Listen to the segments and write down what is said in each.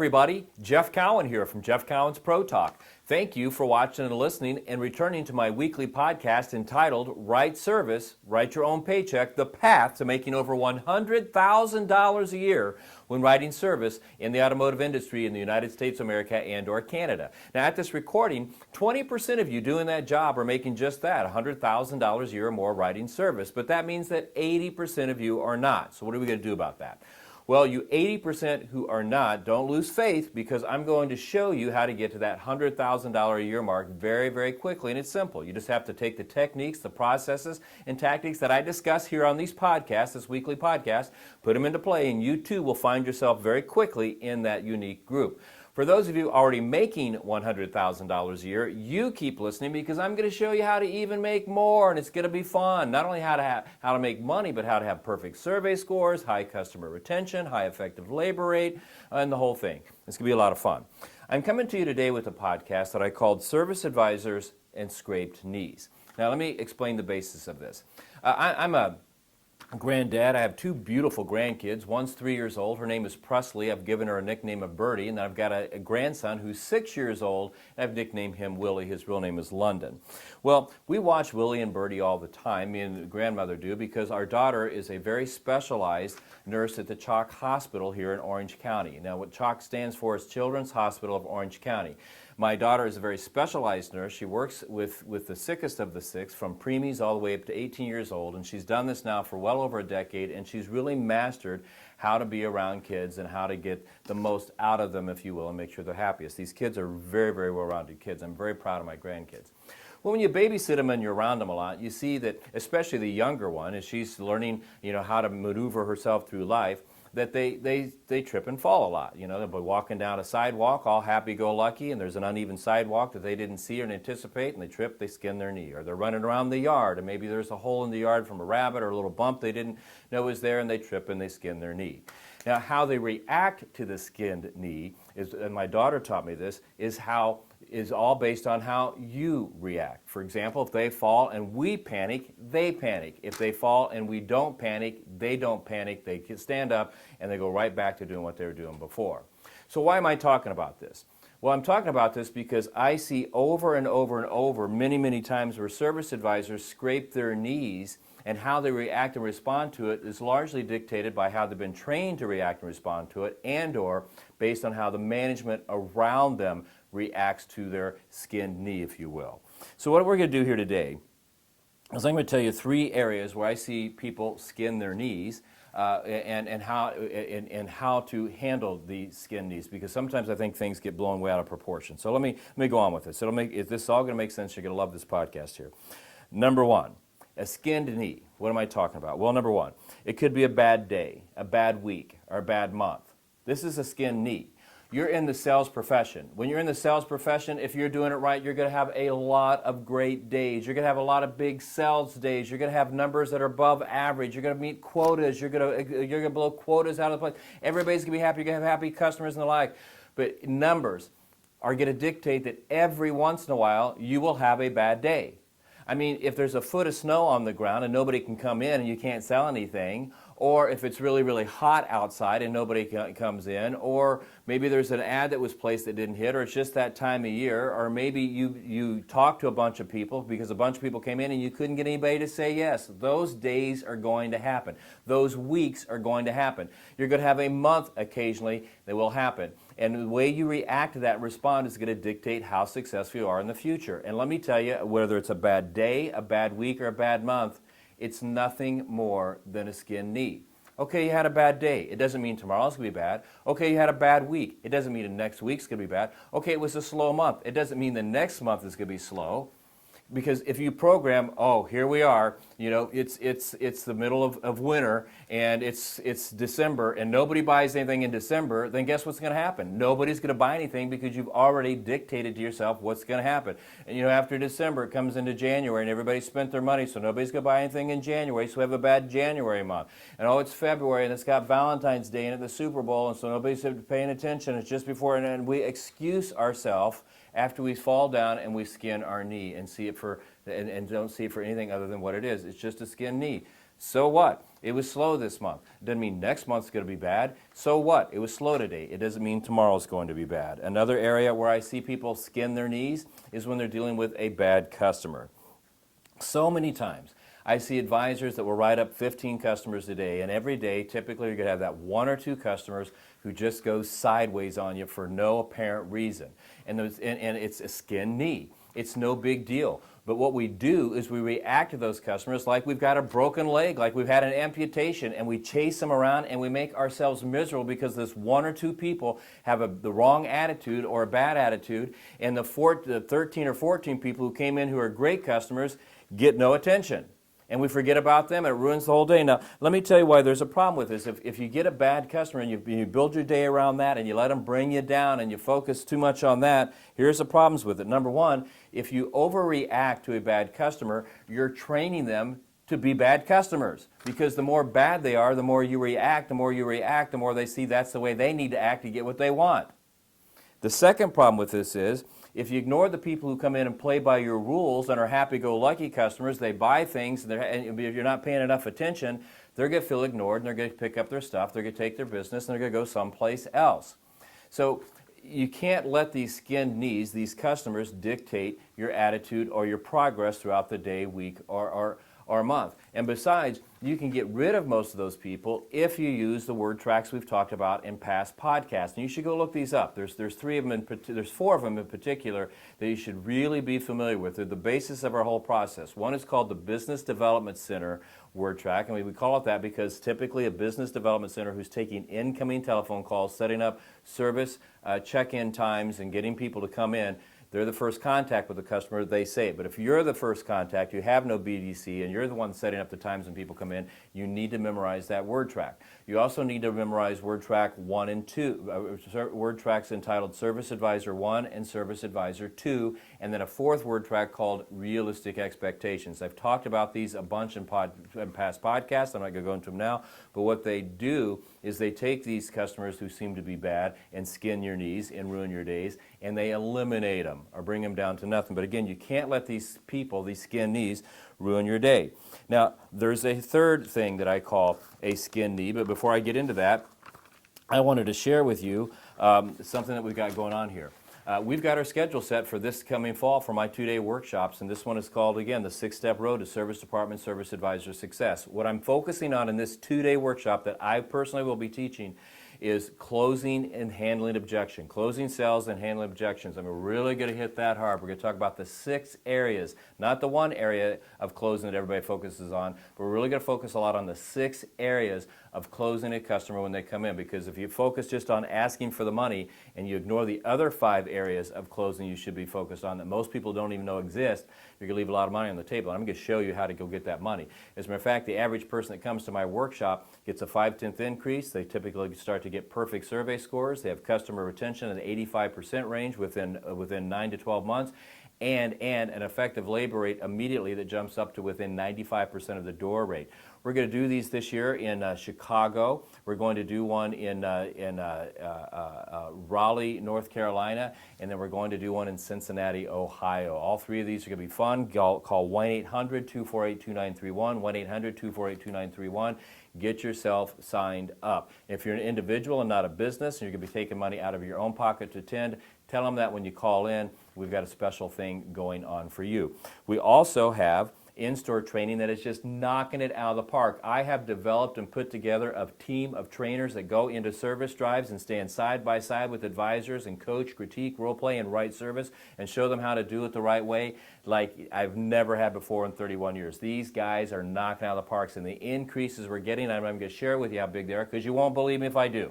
everybody. Jeff Cowan here from Jeff Cowan's Pro Talk. Thank you for watching and listening and returning to my weekly podcast entitled Right Service, Write Your Own Paycheck, The Path to Making Over $100,000 a year when writing service in the automotive industry in the United States of America and or Canada. Now at this recording, 20% of you doing that job are making just that, $100,000 a year or more writing service, but that means that 80% of you are not. So what are we going to do about that? Well, you 80% who are not, don't lose faith, because I'm going to show you how to get to that $100,000 a year mark very, very quickly, and it's simple. You just have to take the techniques, the processes, and tactics that I discuss here on these podcasts, this weekly podcast, put them into play, and you too will find yourself very quickly in that unique group. For those of you already making $100,000 a year, you keep listening because I'm going to show you how to even make more, and it's going to be fun. Not only how to make money, but how to have perfect survey scores, high customer retention, high effective labor rate, and the whole thing. It's going to be a lot of fun. I'm coming to you today with a podcast that I called Service Advisors and Scraped Knees. Now let me explain the basis of this. I'm a granddad. I have two beautiful grandkids. One's 3 years old. Her name is Presley. I've given her a nickname of Birdie. And then I've got a grandson who's 6 years old. And I've nicknamed him Willie. His real name is London. Well, we watch Willie and Birdie all the time. Me and the grandmother do, because our daughter is a very specialized nurse at the CHOC Hospital here in Orange County. Now, what CHOC stands for is Children's Hospital of Orange County. My daughter is a very specialized nurse. She works with the sickest of the sick, from preemies all the way up to 18 years old, and she's done this now for well over a decade, and she's really mastered how to be around kids and how to get the most out of them, if you will, and make sure they're happiest. These kids are very, very well-rounded kids. I'm very proud of my grandkids. Well, when you babysit them and you're around them a lot, you see that, especially the younger one, as she's learning, how to maneuver herself through life, that they trip and fall a lot. They'll be walking down a sidewalk all happy-go-lucky, and there's an uneven sidewalk that they didn't see or anticipate, and they trip, they skin their knee. Or they're running around the yard, and maybe there's a hole in the yard from a rabbit or a little bump they didn't know was there, and they trip and they skin their knee. Now, how they react to the skinned knee, and my daughter taught me this, is all based on how you react. For example, if they fall and we panic, they panic. If they fall and we don't panic, they don't panic. They can stand up and they go right back to doing what they were doing before. So why am I talking about this? Well, I'm talking about this because I see over and over and over many, many times where service advisors scrape their knees, and how they react and respond to it is largely dictated by how they've been trained to react and respond to it, and or based on how the management around them reacts to their skinned knee, if you will. So what we're going to do here today is I'm going to tell you 3 areas where I see people skin their knees, and how to handle the skin knees, because sometimes I think things get blown way out of proportion. So let me go on with this. If this is all going to make sense, you're going to love this podcast here. Number 1. A skinned knee. What am I talking about? Well, number 1, it could be a bad day, a bad week, or a bad month. This is a skinned knee. You're in the sales profession. When you're in the sales profession, if you're doing it right, you're going to have a lot of great days. You're going to have a lot of big sales days. You're going to have numbers that are above average. You're going to meet quotas. You're going to blow quotas out of the place. Everybody's going to be happy. You're going to have happy customers and the like. But numbers are going to dictate that every once in a while you will have a bad day. I mean, if there's a foot of snow on the ground and nobody can come in and you can't sell anything, or if it's really, really hot outside and nobody comes in, or maybe there's an ad that was placed that didn't hit, or it's just that time of year, or maybe you talked to a bunch of people because a bunch of people came in and you couldn't get anybody to say yes. Those days are going to happen. Those weeks are going to happen. You're going to have a month occasionally that will happen. And the way you react to that and respond is going to dictate how successful you are in the future. And let me tell you, whether it's a bad day, a bad week, or a bad month, it's nothing more than a skinned knee. Okay, you had a bad day. It doesn't mean tomorrow's going to be bad. Okay, you had a bad week. It doesn't mean the next week's going to be bad. Okay, it was a slow month. It doesn't mean the next month is going to be slow. Because if you program, oh, here we are, it's the middle of winter, and it's December, and nobody buys anything in December, then guess what's going to happen? Nobody's going to buy anything because you've already dictated to yourself what's going to happen. And after December, it comes into January, and everybody spent their money, so nobody's going to buy anything in January, so we have a bad January month. And it's February, and it's got Valentine's Day and the Super Bowl, and so nobody's paying attention. It's just before, and we excuse ourselves after we fall down and we skin our knee and see it and don't see it for anything other than what it is. It's just a skinned knee. So what? It was slow this month. Doesn't mean next month's going to be bad. So what? It was slow today. It doesn't mean tomorrow's going to be bad. Another area where I see people skin their knees is when they're dealing with a bad customer. So many times I see advisors that will write up 15 customers a day, and every day typically you're going to have that one or two customers who just go sideways on you for no apparent reason. And it's a skin knee. It's no big deal. But what we do is we react to those customers like we've got a broken leg, like we've had an amputation, and we chase them around and we make ourselves miserable because this one or two people have the wrong attitude or a bad attitude, and the 13 or 14 people who came in who are great customers get no attention. And we forget about them, and it ruins the whole day. Now, let me tell you why there's a problem with this. If you get a bad customer and you build your day around that and you let them bring you down and you focus too much on that, here's the problems with it. Number one, if you overreact to a bad customer, you're training them to be bad customers. Because the more bad they are, the more you react, the more they see that's the way they need to act to get what they want. The second problem with this is, if you ignore the people who come in and play by your rules and are happy-go-lucky customers, they buy things, and if you're not paying enough attention, they're going to feel ignored, and they're going to pick up their stuff, they're going to take their business, and they're going to go someplace else. So you can't let these skinned knees, these customers, dictate your attitude or your progress throughout the day, week, or month. And besides, you can get rid of most of those people if you use the word tracks we've talked about in past podcasts. And you should go look these up. There's four of them in particular that you should really be familiar with. They're the basis of our whole process. One is called the Business Development Center word track, and we call it that because typically a business development center who's taking incoming telephone calls, setting up service check-in times, and getting people to come in, they're the first contact with the customer, they say it. But if you're the first contact, you have no BDC, and you're the one setting up the times when people come in, you need to memorize that word track. You also need to memorize word track 1 and 2, word tracks entitled Service Advisor 1 and Service Advisor 2, and then a fourth word track called Realistic Expectations. I've talked about these a bunch in past podcasts. I'm not going to go into them now, but what they do is they take these customers who seem to be bad and skin your knees and ruin your days, and they eliminate them or bring them down to nothing. But again, you can't let these people, these skin knees, ruin your day. Now, there's a third thing that I call a skin knee, but before I get into that, I wanted to share with you something that we've got going on here. We've got our schedule set for this coming fall for my 2-day workshops, and this one is called, again, the 6-Step Road to Service Department Service Advisor Success. What I'm focusing on in this 2-day workshop that I personally will be teaching is closing and handling objection. Closing sales and handling objections. I'm really going to hit that hard. We're going to talk about the 6 areas, not the one area of closing that everybody focuses on, but we're really going to focus a lot on the 6 areas of closing a customer when they come in, because if you focus just on asking for the money and you ignore the other 5 areas of closing you should be focused on that most people don't even know exist, you're going to leave a lot of money on the table. I'm going to show you how to go get that money. As a matter of fact, the average person that comes to my workshop gets a 5/10 increase. They typically start to get perfect survey scores. They have customer retention in the 85% range within 9 to 12 months. And an effective labor rate immediately that jumps up to within 95% of the door rate. We're going to do these this year in Chicago. We're going to do one in Raleigh, North Carolina, and then we're going to do one in Cincinnati, Ohio. All 3 of these are going to be fun. Call 1-800-248-2931, 1-800-248-2931. Get yourself signed up. If you're an individual and not a business, and you're going to be taking money out of your own pocket to attend, tell them that when you call in, we've got a special thing going on for you. We also have in-store training that is just knocking it out of the park. I have developed and put together a team of trainers that go into service drives and stand side by side with advisors and coach, critique, role play, and right service and show them how to do it the right way like I've never had before in 31 years. These guys are knocking out of the parks, and the increases we're getting, I'm going to share with you how big they are because you won't believe me if I do.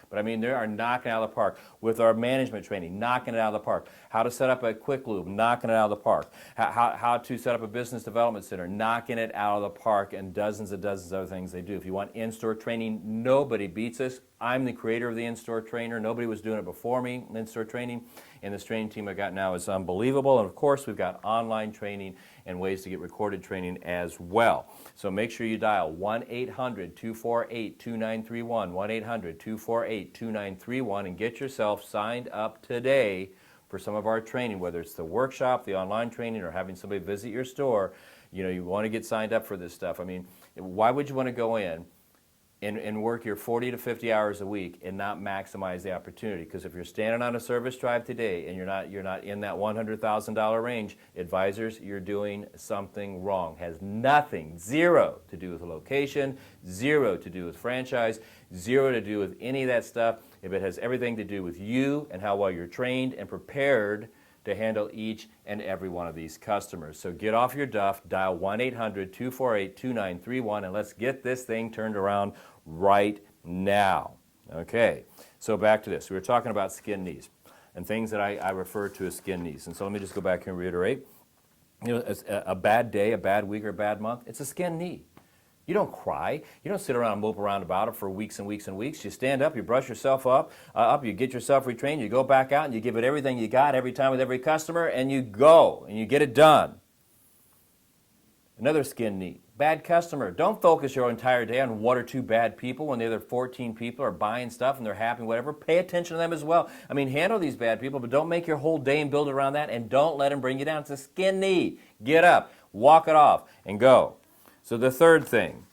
But I mean, they are knocking it out of the park. With our management training, knocking it out of the park. How to set up a quick loop, knocking it out of the park. How to set up a business development center, knocking it out of the park, and dozens of other things they do. If you want in-store training, nobody beats us. I'm the creator of the in-store trainer. Nobody was doing it before me, in-store training. And this training team I got now is unbelievable. And of course, we've got online training and ways to get recorded training as well. So make sure you dial 1-800-248-2931, 1-800-248-2931, and get yourself signed up today for some of our training, whether it's the workshop, the online training, or having somebody visit your store. You want to get signed up for this stuff. I mean, why would you want to go in and work your 40 to 50 hours a week and not maximize the opportunity? Because if you're standing on a service drive today and you're not in that $100,000 range, advisors, you're doing something wrong. Has nothing, zero to do with the location, zero to do with franchise, zero to do with any of that stuff. If it has everything to do with you and how well you're trained and prepared to handle each and every one of these customers. So get off your duff, dial 1-800-248-2931, and let's get this thing turned around right now. Okay, so back to this. We were talking about skin knees and things that I refer to as skin knees. And so let me just go back here and reiterate. A bad day, a bad week, or a bad month, it's a skin knee. You don't cry. You don't sit around and mope around about it for weeks and weeks and weeks. You stand up, you brush yourself up, you get yourself retrained, you go back out and you give it everything you got every time with every customer, and you go and you get it done. Another skin knee. Bad customer. Don't focus your entire day on one or two bad people when the other 14 people are buying stuff and they're happy, whatever. Pay attention to them as well. I mean, handle these bad people, but don't make your whole day and build around that, and don't let them bring you down. It's a skin knee. Get up, walk it off, and go. So the third thing,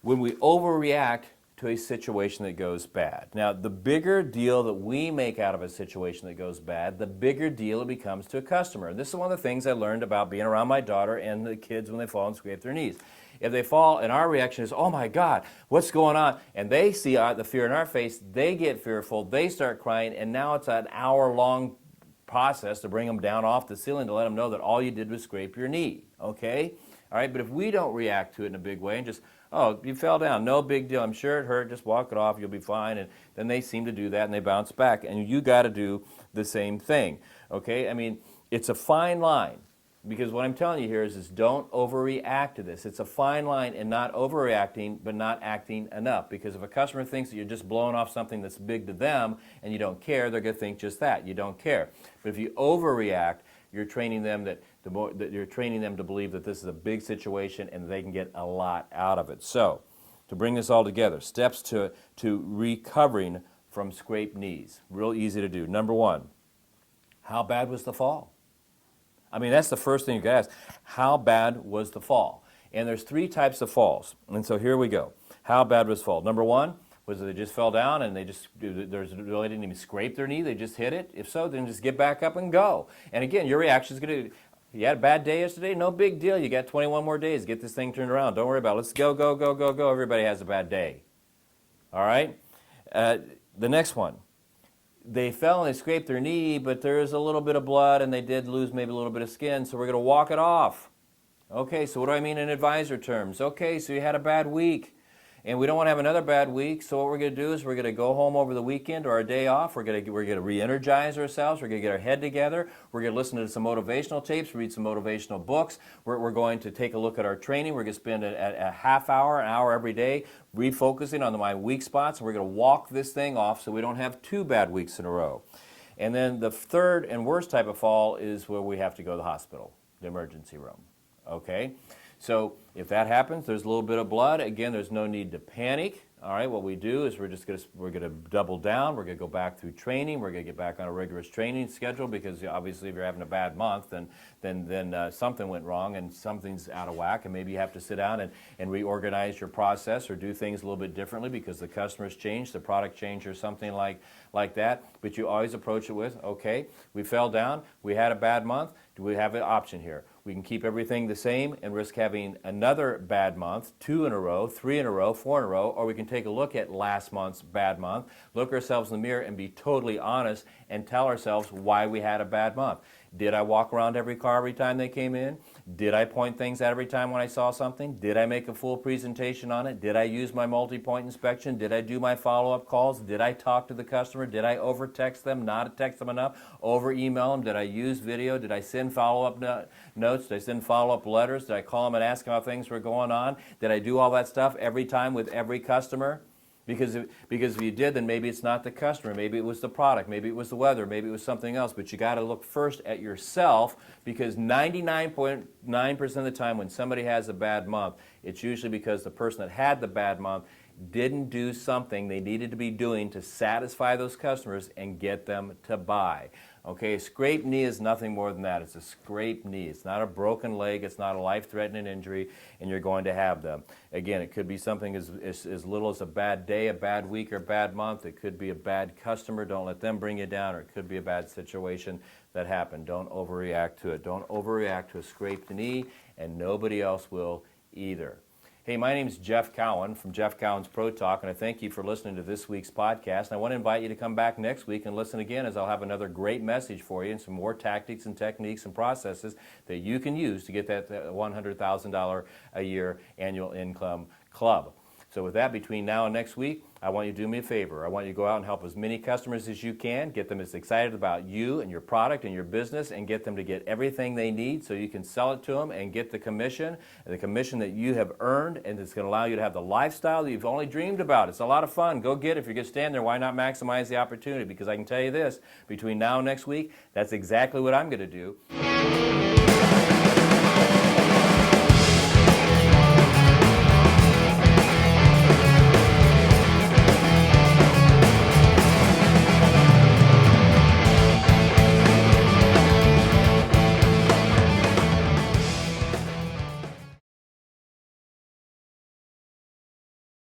when we overreact to a situation that goes bad. Now, the bigger deal that we make out of a situation that goes bad, the bigger deal it becomes to a customer. And this is one of the things I learned about being around my daughter and the kids when they fall and scrape their knees. If they fall and our reaction is, oh my God, what's going on? And they see the fear in our face, they get fearful, they start crying, and now it's an hour-long process to bring them down off the ceiling to let them know that all you did was scrape your knee, okay? All right, but if we don't react to it in a big way and just, oh, you fell down, no big deal, I'm sure it hurt, just walk it off, you'll be fine, and then they seem to do that and they bounce back, and you got to do the same thing, okay? I mean, it's a fine line, because what I'm telling you here is don't overreact to this. It's a fine line in not overreacting but not acting enough, because if a customer thinks that you're just blowing off something that's big to them and you don't care, they're going to think just that, you don't care. But if you overreact, you're training them that you're training them to believe that this is a big situation and they can get a lot out of it. So, to bring this all together, steps to recovering from scraped knees. Real easy to do. Number one, how bad was the fall? I mean, that's the first thing you got to ask. How bad was the fall? And there's three types of falls. And so here we go. How bad was the fall? Number one, was it they just fell down and they really didn't even scrape their knee, they just hit it? If so, then just get back up and go. And again, your reaction is going to, you had a bad day yesterday? No big deal. You got 21 more days. Get this thing turned around. Don't worry about it. Let's go, go, go, go, go. Everybody has a bad day. All right? The next one. They fell and they scraped their knee, but there's a little bit of blood and they did lose maybe a little bit of skin, so we're going to walk it off. Okay, so what do I mean in advisor terms? Okay, so you had a bad week. And we don't want to have another bad week, so what we're going to do is we're going to go home over the weekend or our day off. We're going to re-energize ourselves. We're going to get our head together. We're going to listen to some motivational tapes, read some motivational books. We're going to take a look at our training. We're going to spend a half hour, an hour every day refocusing on my weak spots. And we're going to walk this thing off so we don't have 2 bad weeks in a row. And then the third and worst type of fall is where we have to go to the hospital, the emergency room. Okay? So if that happens, there's a little bit of blood. Again, there's no need to panic. All right, what we do is we're going to double down. We're going to go back through training. We're going to get back on a rigorous training schedule, because obviously if you're having a bad month, then something went wrong and something's out of whack, and maybe you have to sit down and reorganize your process or do things a little bit differently because the customer's changed, the product changed, or something like that. But you always approach it with, okay, we fell down, we had a bad month. Do we have an option here? We can keep everything the same and risk having another bad month, 2 in a row, 3 in a row, 4 in a row, or we can take a look at last month's bad month, look ourselves in the mirror and be totally honest and tell ourselves why we had a bad month. Did I walk around every car every time they came in? Did I point things out every time when I saw something? Did I make a full presentation on it? Did I use my multi-point inspection? Did I do my follow-up calls? Did I talk to the customer? Did I over-text them, not text them enough? Over-email them? Did I use video? Did I send follow-up notes? Did I send follow-up letters? Did I call them and ask them how things were going on? Did I do all that stuff every time with every customer? Because if you did, then maybe it's not the customer, maybe it was the product, maybe it was the weather, maybe it was something else. But you got to look first at yourself, because 99.9% of the time when somebody has a bad month, it's usually because the person that had the bad month didn't do something they needed to be doing to satisfy those customers and get them to buy. Okay, a scraped knee is nothing more than that. It's a scraped knee. It's not a broken leg. It's not a life-threatening injury, and you're going to have them. Again, it could be something as little as a bad day, a bad week, or a bad month. It could be a bad customer. Don't let them bring you down, or it could be a bad situation that happened. Don't overreact to it. Don't overreact to a scraped knee, and nobody else will either. Hey, my name is Jeff Cowan from Jeff Cowan's Pro Talk, and I thank you for listening to this week's podcast. And I want to invite you to come back next week and listen again, as I'll have another great message for you and some more tactics and techniques and processes that you can use to get that $100,000 a year annual income club. So with that, between now and next week, I want you to do me a favor. I want you to go out and help as many customers as you can, get them as excited about you and your product and your business, and get them to get everything they need so you can sell it to them and get the commission that you have earned, and it's going to allow you to have the lifestyle that you've only dreamed about. It's a lot of fun. Go get it. If you're going to stand there, why not maximize the opportunity? Because I can tell you this, between now and next week, that's exactly what I'm going to do.